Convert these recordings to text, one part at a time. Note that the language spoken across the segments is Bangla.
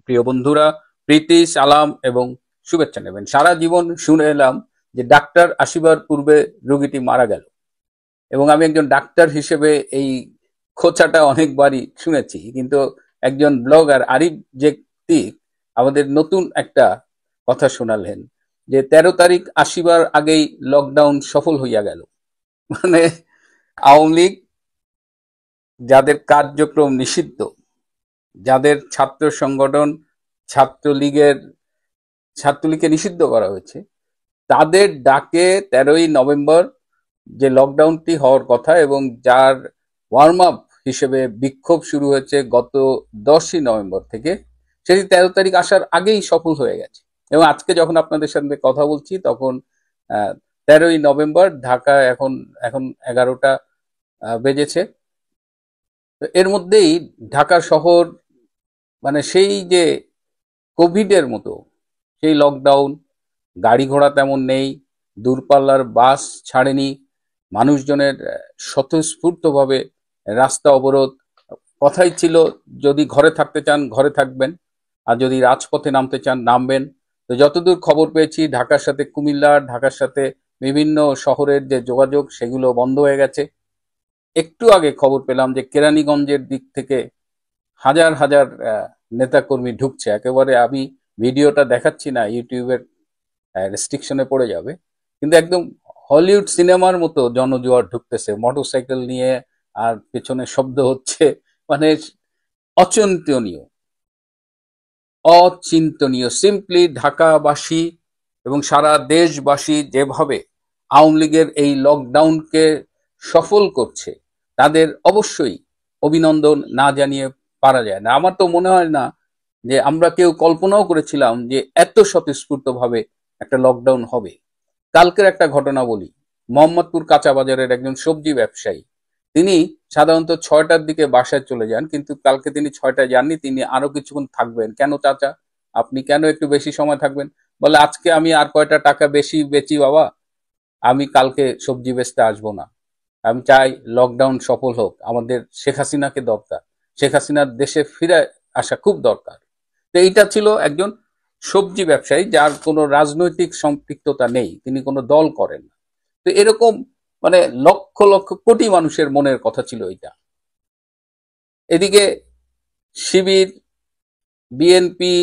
প্রিয় বন্ধুরা, প্রীতি, সালাম এবং শুভেচ্ছা নেবেন। সারা জীবন শুনে এলাম যে ডাক্তার আসিবার পূর্বে রোগীটি মারা গেল, এবং আমি একজন ডাক্তার হিসেবে এই খোঁচাটা অনেকবারই শুনেছি। কিন্তু একজন ব্লগার আরিফ জেকতিক আমাদের নতুন একটা কথা শোনালেন যে 13 তারিখ আসিবার আগেই লকডাউন সফল হইয়া গেল। মানে আওয়ামী লীগ, যাদের কার্যক্রম নিষিদ্ধ, যাদের ছাত্র সংগঠন ছাত্রলীগকে নিষিদ্ধ করা হয়েছে, তাদের ডাকে 13ই নভেম্বর যে লকডাউনটি হওয়ার কথা এবং যার ওয়ার্ম আপ হিসেবে বিক্ষোভ শুরু হয়েছে গত 10ই নভেম্বর থেকে, সেটি 13 তারিখ আসার আগেই সফল হয়ে গেছে। এবং আজকে যখন আপনাদের সাথে কথা বলছি তখন 13ই নভেম্বর, ঢাকা এখন এখন 11টা বেজেছে। তো এর মধ্যেই ঢাকা শহর মানে সেই যে কোভিডের মতো সেই লকডাউন, গাড়ি ঘোড়া তেমন নেই, দূরপাল্লার বাস ছাড়েনি, মানুষজনের স্বতঃস্ফূর্তভাবে রাস্তা অবরোধ। কথাই ছিল যদি ঘরে থাকতে চান ঘরে থাকবেন, আর যদি রাজপথে নামতে চান নামবেন। তো যতদূর খবর পেয়েছি, ঢাকার সাথে কুমিল্লা, ঢাকার সাথে বিভিন্ন শহরের যে যোগাযোগ সেগুলো বন্ধ হয়ে গেছে। একটু আগে খবর পেলাম যে কেরানীগঞ্জের দিক থেকে হাজার হাজার নেতাকর্মী ঢুকছে। একেবারে আমি ভিডিওটা দেখাচ্ছি না, ইউটিউবের রেস্ট্রিকশনে পড়ে যাবে, কিন্তু একদম হলিউড সিনেমার মতো জনজোয়ার ঢুকতেছে মোটরসাইকেল নিয়ে, আর পেছনে শব্দ হচ্ছে। মানে অচিন্তনীয়, অচিন্তনীয়। সিম্পলি ঢাকাবাসী এবং সারা দেশবাসী যেভাবে আওয়ামী লীগের এই লকডাউনকে সফল করছে, তাদের অবশ্যই অভিনন্দন না জানিয়ে পারা যায় না। আমার তো মনে হয় না যে আমরা কেউ কল্পনাও করেছিলাম যে এত স্বতঃস্ফূর্তভাবে একটা লকডাউন হবে। কালকের একটা ঘটনা বলি। মোহাম্মদপুর কাঁচা বাজারের একজন সবজি ব্যবসায়ী, তিনি সাধারণত 6টার দিকে বাসায় চলে যান, কিন্তু কালকে তিনি 6টায় যাননি, তিনি আরো কিছুক্ষণ থাকবেন। কেন চাচা, আপনি কেন একটু বেশি সময় থাকবেন? বলে, আজকে আমি আর কয়টা টাকা বেশি বেচি বাবা, আমি কালকে সবজি বেচতে আসবো না। আমি চাই লকডাউন সফল হোক, আমাদের শেখ হাসিনাকে দরকার, শেখ হাসিনার দেশে ফিরে আসা খুব দরকার। তো এইটা ছিল একজন সবজি ব্যবসায়ী যার কোনো রাজনৈতিক সম্পৃক্ততা নেই, তিনি কোনো দল করেন না। তো এরকম মানে লক্ষ লক্ষ কোটি মানুষের মনের কথা ছিল এটা। এদিকে শিবির, বিএনপি,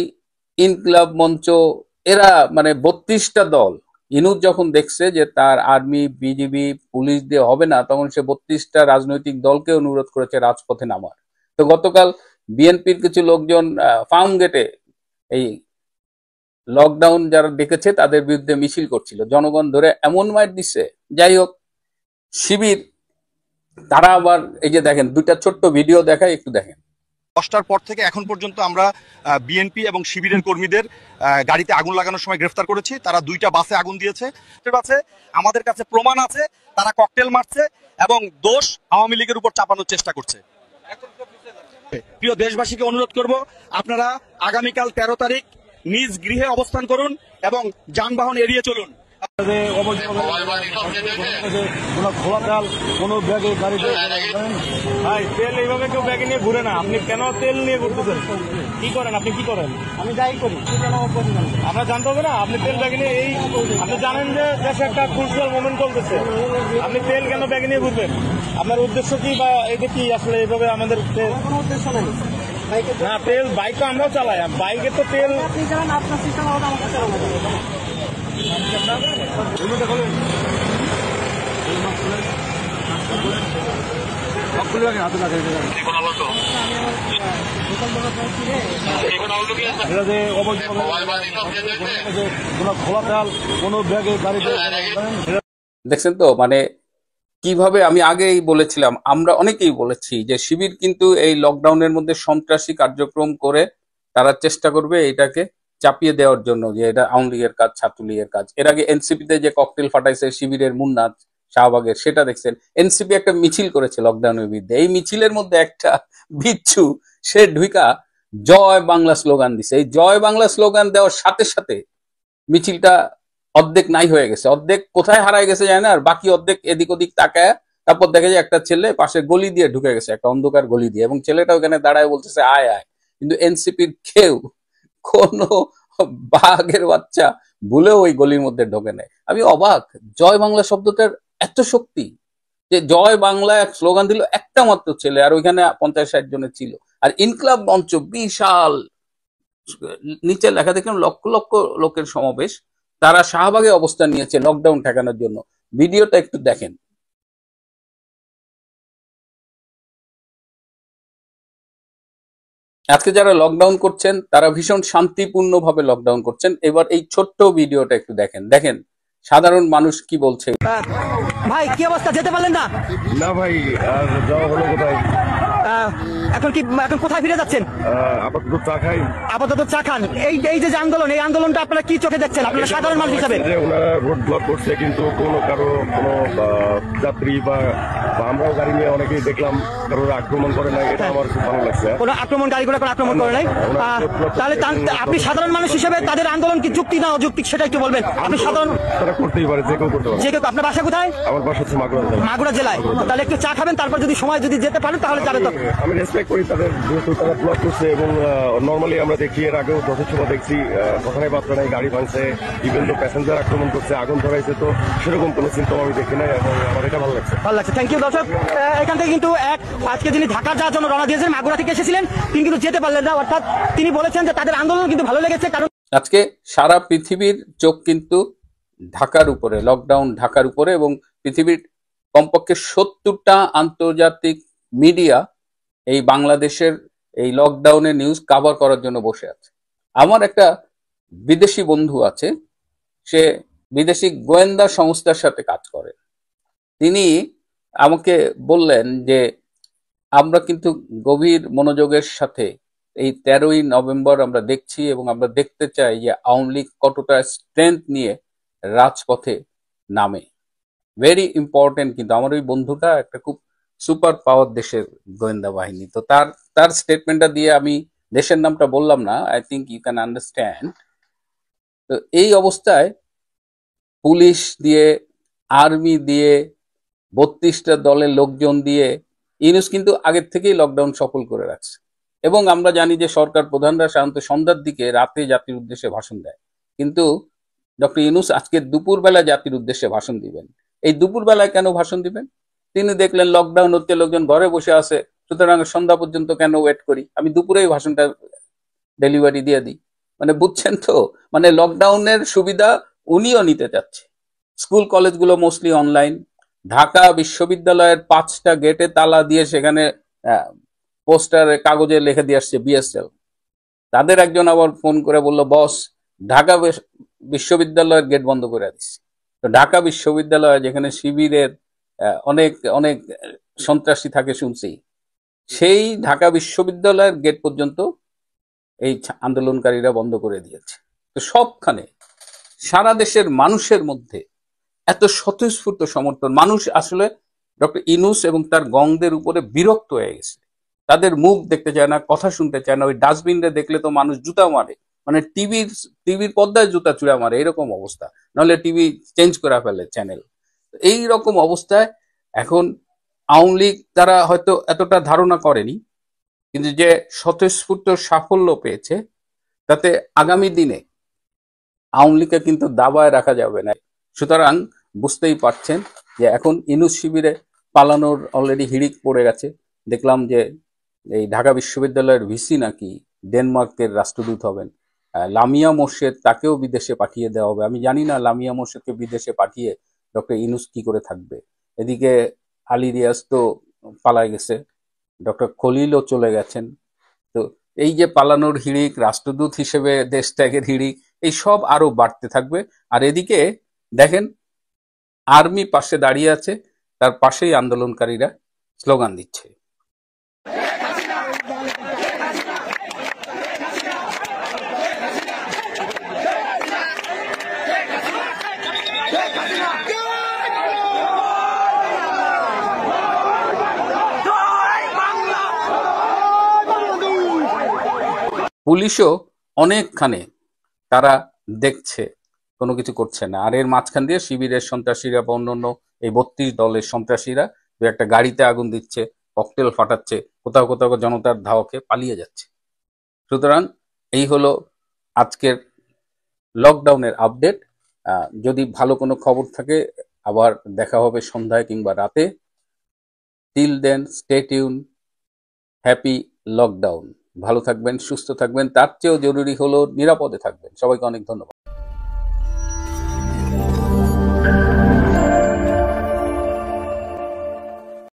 ইনকিলাব মঞ্চ, এরা মানে 32টা দল, ইনুস যখন দেখছে যে তার আর্মি, বিজিবি, পুলিশ দিয়ে হবে না, তখন সে 32টা রাজনৈতিক দলকে অনুরোধ করেছে রাজপথে নামার। তো গতকাল বিএনপির কিছু লোকজন ফার্ম গেটে এই লকডাউন যারা ডেকেছে তাদের বিরুদ্ধে মিছিল করছিল, জনগণ ধরে এমন মাইর দিচ্ছে। যাই হোক, শিবির তারা আবার এই যে দেখেন, দুইটা ছোট্ট ভিডিও দেখায়, একটু দেখেন। 10টার পর থেকে এখন পর্যন্ত আমরা বিএনপি এবং শিবিরের কর্মীদের গাড়িতে আগুন লাগানোর সময় গ্রেফতার করেছি। তারা 2টা বাসে আগুন দিয়েছে। আমাদের কাছে প্রমাণ আছে তারা ককটেল মারছে এবং দোষ আওয়ামী লীগের উপর চাপানোর চেষ্টা করছে। প্রিয় দেশবাসীকে অনুরোধ করব, আপনারা আগামীকাল 13 তারিখ নিজ গৃহে অবস্থান করুন এবং যানবাহন এড়িয়ে চলুন। তেল এইভাবে কেউ ব্যাগে নিয়ে ঘুরে না। আপনি কেন তেল নিয়ে ঘুরতেছেন? কি করেন আপনি? কি করেন? আমি যাই করি, আমরা জানতে হবে না? আপনি তেল ব্যাগে নিয়ে আপনি জানেন যে দেশে একটা ক্রুশিয়াল মোমেন্ট চলতেছে, আপনি তেল কেন ব্যাগে নিয়ে ঘুরবেন? আপনার উদ্দেশ্য কি? বা এটা কি আসলে এইভাবে আমাদের উদ্দেশ্য নেই না। তেল বাইক তো আমরাও চালাই, বাইকে তো তেল দেখছেন তো, মানে কিভাবে আমি আগেই বলেছিলাম, আমরা অনেকেই বলেছি যে শিবির কিন্তু এই লকডাউনের মধ্যে সন্ত্রাসী কার্যক্রম করে তারা চেষ্টা করবে এটাকে চাপিয়ে দেওয়ার জন্য, যে এটা আওয়ামী লীগের কাজ, ছাত্রলীগের কাজ। এর আগে এনসিপিতে যে ককটেল ফাটাইছে শিবিরের মুন্নাথ শাহবাগের, সেটা দেখছেন। এনসিপি একটা মিছিল করেছে লকডাউনের বিরুদ্ধে, এই মিছিলের মধ্যে একটা বিচ্ছু সে ঢুইকা জয় বাংলা স্লোগান দিছে। এই জয় বাংলা স্লোগান দেওয়ার সাথে সাথে মিছিলটা অর্ধেক নাই হয়ে গেছে, অর্ধেক কোথায় হারায় গেছে যায় না, আর বাকি অর্ধেক এদিক ওদিক তাকায়। তারপর দেখা যায় একটা ছেলে পাশে গলি দিয়ে ঢুকে গেছে, একটা অন্ধকার গলি দিয়ে, এবং ছেলেটা ওখানে দাঁড়ায় বলতেছে আয় আয়। কিন্তু এনসিপির কেউ কোনো বাঘের বাচ্চা ভুলেও ওই গলির মধ্যে ঢোকে নাই। আমি অবাক, জয় বাংলা শব্দটার এত শক্তি যে জয় বাংলা এক স্লোগান দিল একটা মাত্র ছেলে, আর ওইখানে 50-60 জনের ছিল। আর ইনকলাব মঞ্চ বিশাল, নিচে লেখা দেখলাম লক্ষ লক্ষ লোকের সমাবেশ, তারা শাহবাগে অবস্থান নিয়েছে লকডাউন ঠেকানোর জন্য। ভিডিওটা একটু দেখেন। আজকে যারা লকডাউন করছেন তারা ভীষণ শান্তিপূর্ণভাবে লকডাউন করছেন। এবার এই ছোট্ট ভিডিওটা একটু দেখেন, দেখেন সাধারণ মানুষ কি বলছে। ভাই কি অবস্থা, যেতে পারলেন না? না ভাই, আর যাওয়া হলো কোথায়? এখন কোথায় ফিরে যাচ্ছেন? আপাতত চা খাই। আপাতত চা খান। এই যে আন্দোলন, এই আন্দোলনটা আপনারা কি চোখে দেখছেন আপনারা সাধারণ মানুষ হিসাবে? যে ওনারা রোড ব্লক করছে, কিন্তু কোনো যাত্রী বা আমরাও গাড়ি নিয়ে অনেকেই দেখলাম কারোর আক্রমণ করে নাই, এটা আমার খুব ভালো লাগছে। কোনো আক্রমণ, গাড়িগুলো কোনো আক্রমণ করে নাই। তাহলে আপনি সাধারণ মানুষ হিসেবে তাদের আন্দোলন কি যুক্তি না অযৌক্তিক সেটা একটু বলবেন। আপনি সাধারণ, তারা করতেই পারে, যে কেউ করতে পারে। যে কেউ। আপনার বাসা কোথায়? আমার বাসা হচ্ছে মাগুরা জেলা। মাগুরা জেলায়। তাহলে একটু চা খাবেন, তারপর যদি সময় যদি যেতে পারেন তাহলে যাবে। তো আমি রেসপেক্ট করি তাদের, যেহেতু তারা ব্লক করছে, এবং নর্মালি আমরা দেখি এর আগেও যথেষ্ট দেখছি কথাই বার্তা নাই, গাড়ি ভাঙছে, ইভেন তো প্যাসেঞ্জার আক্রমণ করছে, আগুন ধরাইছে, তো সেরকম কোনো সিম্পটম আমি দেখি নাই, এবং আমার এটা ভালো লাগছে। ভালো লাগছে, থ্যাংক ইউ। দর্শক, এখান থেকে কিন্তু আজকে যিনি ঢাকা যাওয়ার জন্য রওনা দিয়েছেন, মাগুরা থেকে এসেছিলেন, তিনি কিন্তু যেতে পারলেন না। অর্থাৎ তিনি বলেছেন যে তাদের আন্দোলন কিন্তু ভালো লেগেছে, কারণ আজকে সারা পৃথিবীর চোখ কিন্তু ঢাকার উপরে, লকডাউন ঢাকার উপরে, এবং পৃথিবীর কমপক্ষে 70টা আন্তর্জাতিক মিডিয়া এই বাংলাদেশের এই লকডাউনের নিউজ কভার করার জন্য বসে আছে। আমার একটা বিদেশি বন্ধু আছে, সে বিদেশি গোয়েন্দা সংস্থার সাথে কাজ করে। তিনি আমাকে বললেন যে আমরা কিন্তু গভীর মনোযোগের সাথে এই 13ই নভেম্বর আমরা দেখছি, এবং আমরা দেখতে চাই যে আওয়ামী লীগ কতটা স্ট্রেংথ নিয়ে রাজপথে নামে। Very important. কিন্তু আমার ওই বন্ধুটা একটা খুব সুপার পাওয়ার দেশের গোয়েন্দা বাহিনী। তো তার স্টেটমেন্টটা দিয়ে আমি দেশের নামটা বললাম না, I think you can understand. তো এই অবস্থায় পুলিশ দিয়ে, আর্মি দিয়ে, 32টা দলের লোকজন দিয়ে ইউনূস কিন্তু আগের থেকেই লকডাউন সফল করে রাখছে। এবং আমরা জানি যে সরকার প্রধানরা সাধারণত সন্ধ্যার দিকে রাতে জাতির উদ্দেশ্যে ভাষণ দেয়, কিন্তু ডক্টর ইউনূস আজকে দুপুরবেলা জাতির উদ্দেশ্যে ভাষণ দিবেন। এই দুপুরবেলায় কেন ভাষণ দিবেন? তিনি দেখলেন লকডাউন হচ্ছে, লোকজন ঘরে বসে আছে, সুতরাং সন্ধ্যা পর্যন্ত কেন ওয়েট করি, আমি দুপুরেই ভাষণটা ডেলিভারি দিয়ে দিই। মানে বুঝছেন তো, মানে লকডাউনের সুবিধা উনিও নিতে চাচ্ছে। স্কুল কলেজগুলো মোস্টলি অনলাইন। ঢাকা বিশ্ববিদ্যালয়ের 5টা গেটে তালা দিয়ে সেখানে পোস্টারে কাগজে লিখে দিয়ে আসছে বিএসএল। তাদের একজন আবার ফোন করে বলল, বস ঢাকা বিশ্ববিদ্যালয়ের গেট বন্ধ করে দিচ্ছে। তো ঢাকা বিশ্ববিদ্যালয়ে যেখানে শিবিরের অনেক অনেক সন্ত্রাসী থাকে শুনছি, সেই ঢাকা বিশ্ববিদ্যালয়ের গেট পর্যন্ত এই আন্দোলনকারীরা বন্ধ করে দিয়েছে। তো সবখানে সারা দেশের মানুষের মধ্যে এত স্বতঃস্ফূর্ত সমর্থন। মানুষ আসলে ডক্টর ইউনূস এবং তার গংদের উপরে বিরক্ত হয়ে গেছে। তাদের মুখ দেখতে চায় না, কথা শুনতে চায় না। ওই ডাস্টবিনটা দেখলে তো মানুষ জুতা মারে, মানে টিভির পর্দায় জুতা চূড়া মারে, এরকম অবস্থা। নাহলে টিভি চেঞ্জ করে ফেলে চ্যানেল। এই রকম অবস্থায় এখন আওয়ামী লীগ, তারা হয়তো এতটা ধারণা করেনি, কিন্তু যে স্বতঃস্ফূর্ত সাফল্য পেয়েছে, তাতে আগামী দিনে আওয়ামী লীগকে কিন্তু দাবায় রাখা যাবে না। সুতরাং বুঝতেই পারছেন যে এখন ইউনূস শিবিরে পালানোর অলরেডি হিড়িক পড়ে গেছে। দেখলাম যে এই ঢাকা বিশ্ববিদ্যালয়ের ভিসি নাকি ডেনমার্কের রাষ্ট্রদূত হবেন। লামিয়া মোর্শেদ, তাকেও বিদেশে পাঠিয়ে দেওয়া হবে। আমি জানি না লামিয়া মোর্শেদকে বিদেশে পাঠিয়ে ডক্টর ইউনূস কি করে থাকবে। এদিকে আলী রিয়াজ তো পালাই গেছে, ডক্টর খলিলও চলে গেছেন। তো এই যে পালানোর হিড়িক, রাষ্ট্রদূত হিসেবে দেশ ত্যাগের হিড়িক, এই সব আরো বাড়তে থাকবে। আর এদিকে দেখেন আর্মি পাশে দাঁড়িয়ে আছে, তার পাশেই আন্দোলনকারীরা স্লোগান দিচ্ছে। পুলিশও অনেকখানে তারা দেখছে, কোনো কিছু করছে না। আর এর মাঝখান দিয়ে শিবিরের সন্ত্রাসীরা বা অন্যান্য এই 32 দলের সন্ত্রাসীরা দু একটা গাড়িতে আগুন দিচ্ছে, ককটেল ফাটাচ্ছে, কোথাও কোথাও জনতার ধাওয়াকে পালিয়ে যাচ্ছে। সুতরাং এই হলো আজকের লকডাউনের আপডেট। যদি ভালো কোনো খবর থাকে আবার দেখা হবে সন্ধ্যায় কিংবা রাতে। Till then stay tune, happy lockdown. ভালো থাকবেন, সুস্থ থাকবেন, তার চেয়েও জরুরি হলো নিরাপদে থাকবেন। সবাইকে অনেক ধন্যবাদ।